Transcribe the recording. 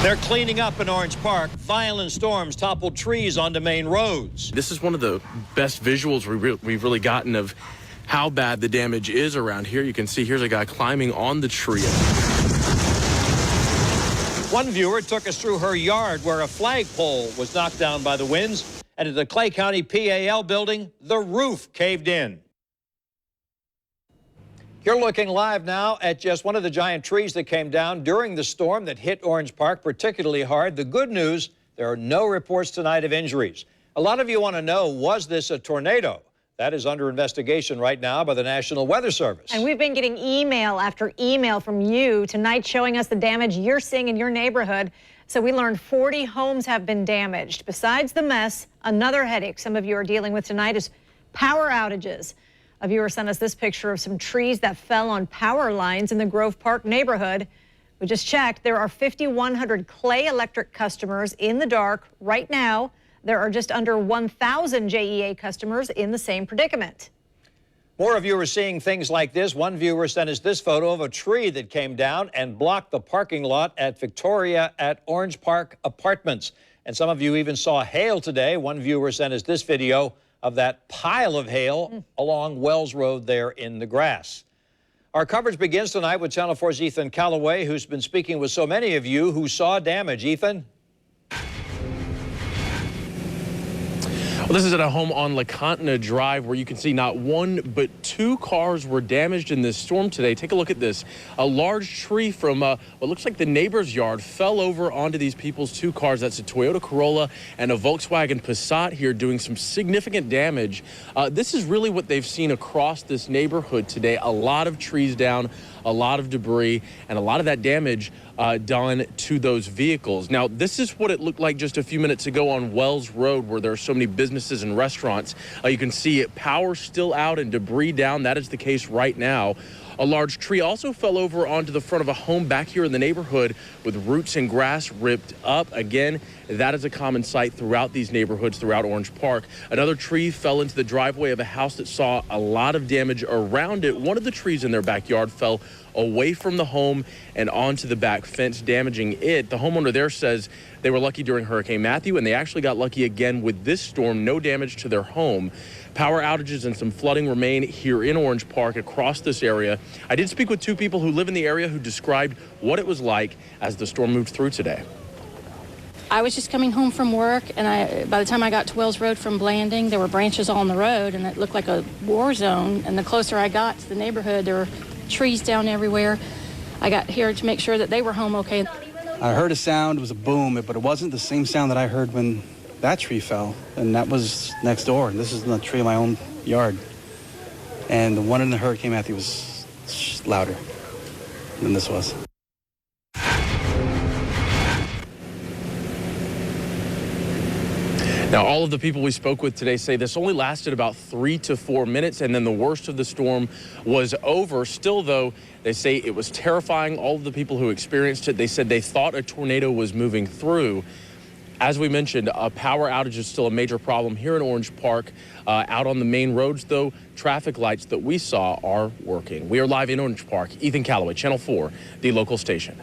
They're cleaning up in Orange Park. Violent storms toppled trees onto main roads. This is one of the best visuals we've really gotten of how bad the damage is around here. You can see here's a guy climbing on the tree. One viewer took us through her yard where a flagpole was knocked down by the winds, and at the Clay County PAL building, the roof caved in. You're looking live now at just one of the giant trees that came down during the storm that hit Orange Park particularly hard. The good news, there are no reports tonight of injuries. A lot of you want to know, was this a tornado? That is under investigation right now by the National Weather Service. And we've been getting email after email from you tonight showing us the damage you're seeing in your neighborhood. So we learned 40 homes have been damaged. Besides the mess, another headache some of you are dealing with tonight is power outages. A viewer sent us this picture of some trees that fell on power lines in the Grove Park neighborhood. We just checked. There are 5,100 Clay Electric customers in the dark right now. There are just under 1,000 JEA customers in the same predicament. More of you are seeing things like this. One viewer sent us this photo of a tree that came down and blocked the parking lot at Victoria at Orange Park Apartments. And some of you even saw hail today. One viewer sent us this video of that pile of hail along Wells Road there in the grass. Our coverage begins tonight with Channel 4's Ethan Calloway, who's been speaking with so many of you who saw damage. Ethan? Well, this is at a home on LaContina Drive where you can see not one but two cars were damaged in this storm today. Take a look at this. A large tree from what looks like the neighbor's yard fell over onto these people's two cars. That's a Toyota Corolla and a Volkswagen Passat here doing some significant damage. This is really what they've seen across this neighborhood today. A lot of trees down, a lot of debris, and a lot of that damage done to those vehicles. Now, this is what it looked like just a few minutes ago on Wells Road, where there are so many businesses and restaurants. You can see power still out and debris down. That is the case right now. A large tree also fell over onto the front of a home back here in the neighborhood with roots and grass ripped up. Again, that is a common sight throughout these neighborhoods throughout Orange Park. Another tree fell into the driveway of a house that saw a lot of damage around it. One of the trees in their backyard fell away from the home and onto the back fence, damaging it. The homeowner there says they were lucky during Hurricane Matthew, and they actually got lucky again with this storm. No damage to their home. Power outages and some flooding remain here in Orange Park across this area. I did speak with two people who live in the area who described what it was like as the storm moved through today. I was just coming home from work, and by the time I got to Wells Road from Blanding, there were branches all on the road, and it looked like a war zone. And the closer I got to the neighborhood, there were trees down everywhere. I got here to make sure that they were home okay. I heard a sound, it was a boom, but it wasn't the same sound that I heard when that tree fell, and that was next door. This is the tree in my own yard. And the one in the Hurricane Matthew was louder than this was. Now, all of the people we spoke with today say this only lasted about 3 to 4 minutes, and then the worst of the storm was over. Still, though, they say it was terrifying. All of the people who experienced it, they said they thought a tornado was moving through. As we mentioned, a power outage is still a major problem here in Orange Park. Out on the main roads, though, traffic lights that we saw are working. We are live in Orange Park. Ethan Calloway, Channel 4, the local station.